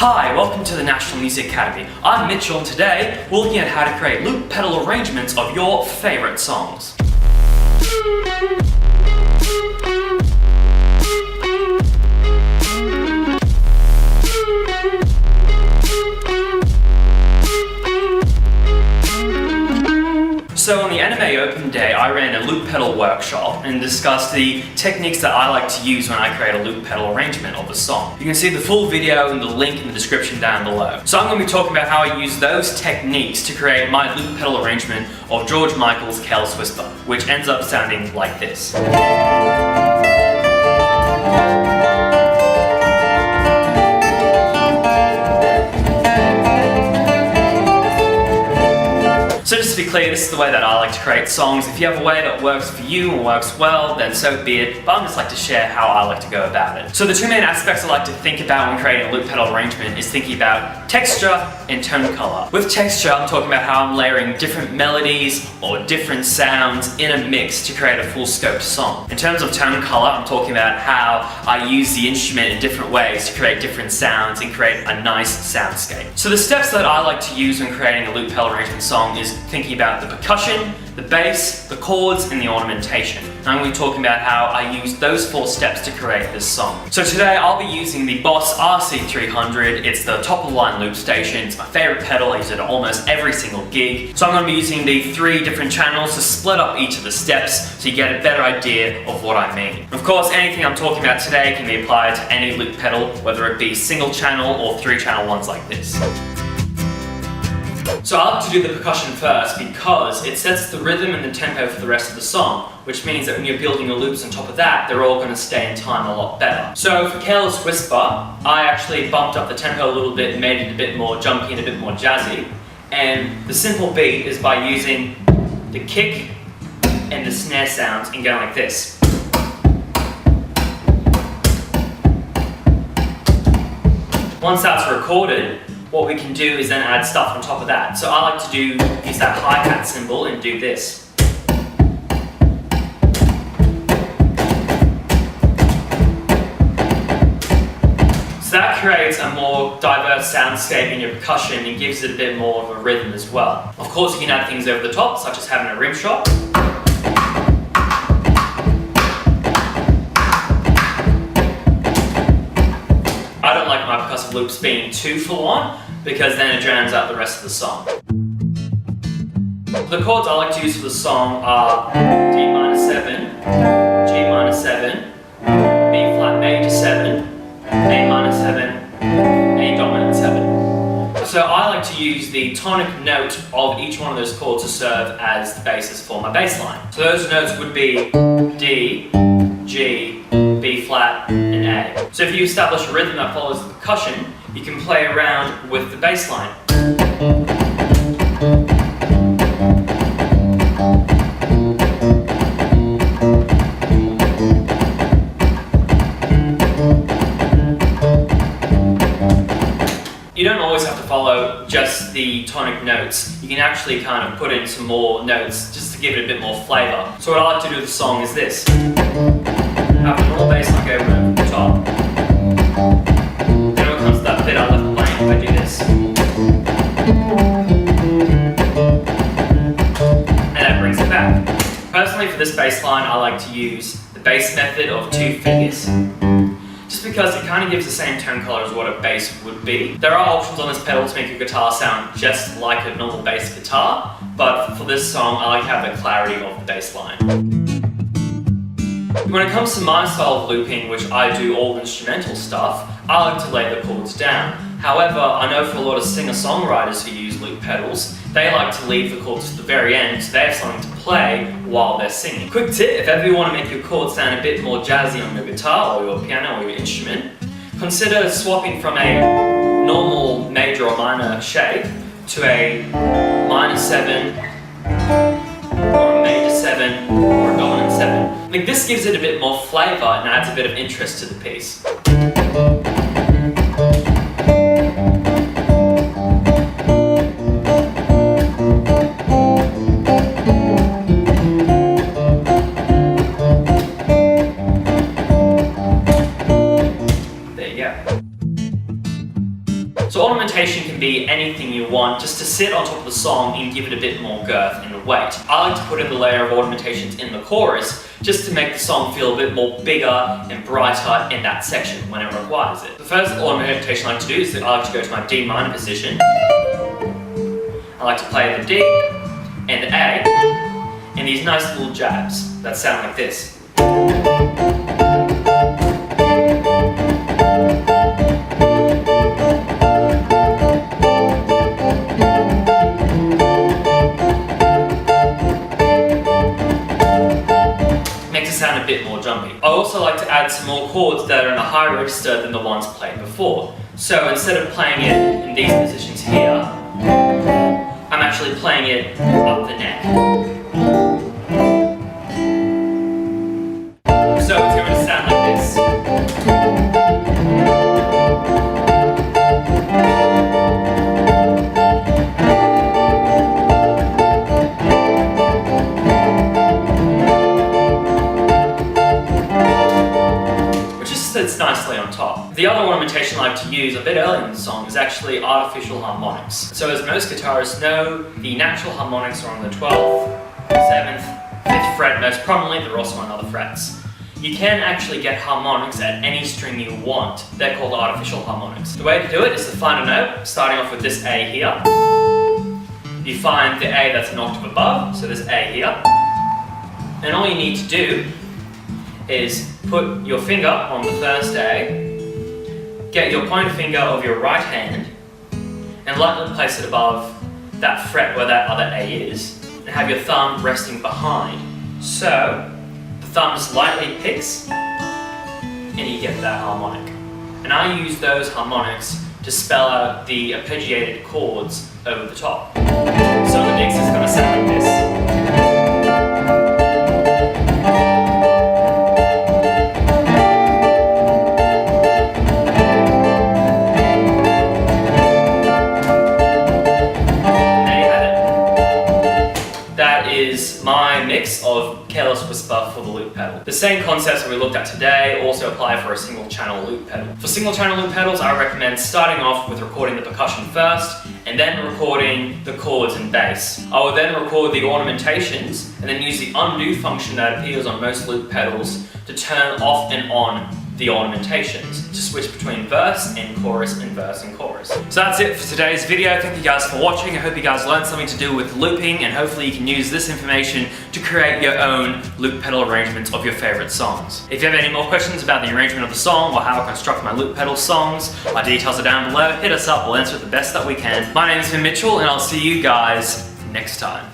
Hi, welcome to the National Music Academy. I'm Mitchell and today we're looking at how to create loop pedal arrangements of your favourite songs. So on the Anime Open Day, I ran a loop pedal workshop and discussed the techniques that I like to use when I create a loop pedal arrangement of a song. You can see the full video in the link in the description down below. So I'm going to be talking about how I use those techniques to create my loop pedal arrangement of George Michael's Careless Whisper, which ends up sounding like this. So just to be clear, this is the way that I like to create songs. If you have a way that works for you and works well, then so be it, but I just like to share how I like to go about it. So the two main aspects I like to think about when creating a loop pedal arrangement is thinking about texture and tone color. With texture, I'm talking about how I'm layering different melodies or different sounds in a mix to create a full scope song. In terms of tone color, I'm talking about how I use the instrument in different ways to create different sounds and create a nice soundscape. So the steps that I like to use when creating a loop pedal arrangement song is thinking about the percussion, the bass, the chords, and the ornamentation. And I'm going to be talking about how I use those 4 steps to create this song. So today I'll be using the Boss RC300. It's the top of the line loop station. It's my favorite pedal. I use it at almost every single gig. So I'm going to be using the 3 different channels to split up each of the steps so you get a better idea of what I mean. Of course, anything I'm talking about today can be applied to any loop pedal, whether it be single channel or 3-channel ones like this. So I like to do the percussion first because it sets the rhythm and the tempo for the rest of the song, which means that when you're building your loops on top of that, they're all going to stay in time a lot better. So for Careless Whisper, I actually bumped up the tempo a little bit and made it a bit more jumpy and a bit more jazzy. And the simple beat is by using the kick and the snare sounds and going like this. Once that's recorded, what we can do is then add stuff on top of that. So I like to use that hi-hat cymbal and do this. So that creates a more diverse soundscape in your percussion and gives it a bit more of a rhythm as well. Of course, you can add things over the top, such as having a rim shot. I don't like my percussive loops being too full on because then it drowns out the rest of the song. The chords I like to use for the song are D minor 7, G minor 7, B flat major 7, A minor 7, A dominant 7. So I like to use the tonic note of each one of those chords to serve as the basis for my bass line. So those notes would be D, G, B flat, and A. So if you establish a rhythm that follows the percussion, you can play around with the bass line. You don't always have to follow just the tonic notes. You can actually kind of put in some more notes just to give it a bit more flavour. So what I like to do with the song is this. Have a normal bass line go over the top. Then when it comes to that bit I left blank, I do this. And that brings it back. Personally, for this bass line, I like to use the bass method of 2 fingers. Just because it kind of gives the same tone color as what a bass would be. There are options on this pedal to make your guitar sound just like a normal bass guitar, but for this song, I like to have the clarity of the bass line. When it comes to my style of looping, which I do all instrumental stuff, I like to lay the chords down. However, I know for a lot of singer-songwriters who use loop pedals, they like to leave the chords to the very end so they have something to play while they're singing. Quick tip, if ever you want to make your chords sound a bit more jazzy on your guitar or your piano or your instrument, consider swapping from a normal major or minor shape to a minor 7 or a major 7 or a dominant 7. I think this gives it a bit more flavour and adds a bit of interest to the piece. So ornamentation can be anything you want just to sit on top of the song and give it a bit more girth and weight. I like to put in the layer of ornamentations in the chorus just to make the song feel a bit more bigger and brighter in that section when it requires it. The first ornamentation I like to do is that I like to go to my D minor position. I like to play the D and the A and these nice little jabs that sound like this. Makes it sound a bit more jumpy. I also like to add some more chords that are in a higher register than the ones played before. So instead of playing it in these positions here, I'm actually playing it up the neck. So it's going to sound like this. Which just sits nicely on top. The other ornamentation I like to use a bit early in the song is actually artificial harmonics. So as most guitarists know, the natural harmonics are on the 12th, 7th, 5th fret most prominently, they're also on other frets. You can actually get harmonics at any string you want. They're called artificial harmonics. The way to do it is to find a note, starting off with this A here. You find the A that's an octave above, so this A here. And all you need to do is put your finger on the first A, get your pointer finger of your right hand, and lightly place it above that fret where that other A is, and have your thumb resting behind. So, the thumb slightly picks, and you get that harmonic. And I use those harmonics to spell out the arpeggiated chords over the top. So the mix is going to sound like this. Is my mix of Careless Whisper for the loop pedal. The same concepts that we looked at today also apply for a single channel loop pedal. For single channel loop pedals, I recommend starting off with recording the percussion first and then recording the chords and bass. I will then record the ornamentations and then use the undo function that appears on most loop pedals to turn off and on the ornamentations, to switch between verse and chorus and verse and chorus. So that's it for today's video. Thank you guys for watching. I hope you guys learned something to do with looping, and hopefully you can use this information to create your own loop pedal arrangements of your favorite songs. If you have any more questions about the arrangement of the song or how I construct my loop pedal songs, my details are down below. Hit us up, we'll answer it the best that we can. My name has been Mitchell, and I'll see you guys next time.